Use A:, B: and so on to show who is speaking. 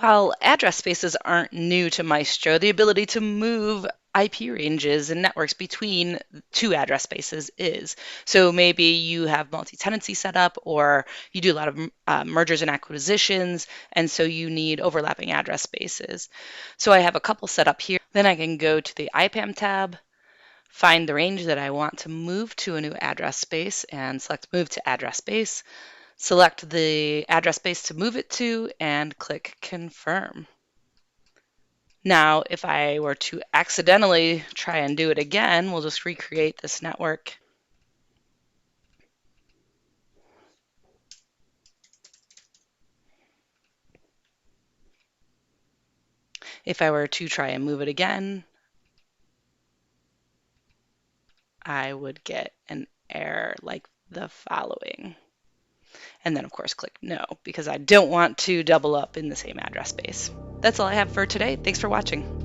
A: While address spaces aren't new to Maestro, the ability to move IP ranges and networks between two address spaces is. So maybe you have multi-tenancy set up, or you do a lot of mergers and acquisitions, and so you need overlapping address spaces. So I have a couple set up here. Then I can go to the IPAM tab, find the range that I want to move to a new address space, and select Move to Address Space. Select the address space to move it to, and click Confirm. Now, if I were to accidentally try and do it again, we'll just recreate this network. If I were to try and move it again, I would get an error like the following. And then, of course, click No, because I don't want to double up in the same address space. That's all I have for today. Thanks for watching.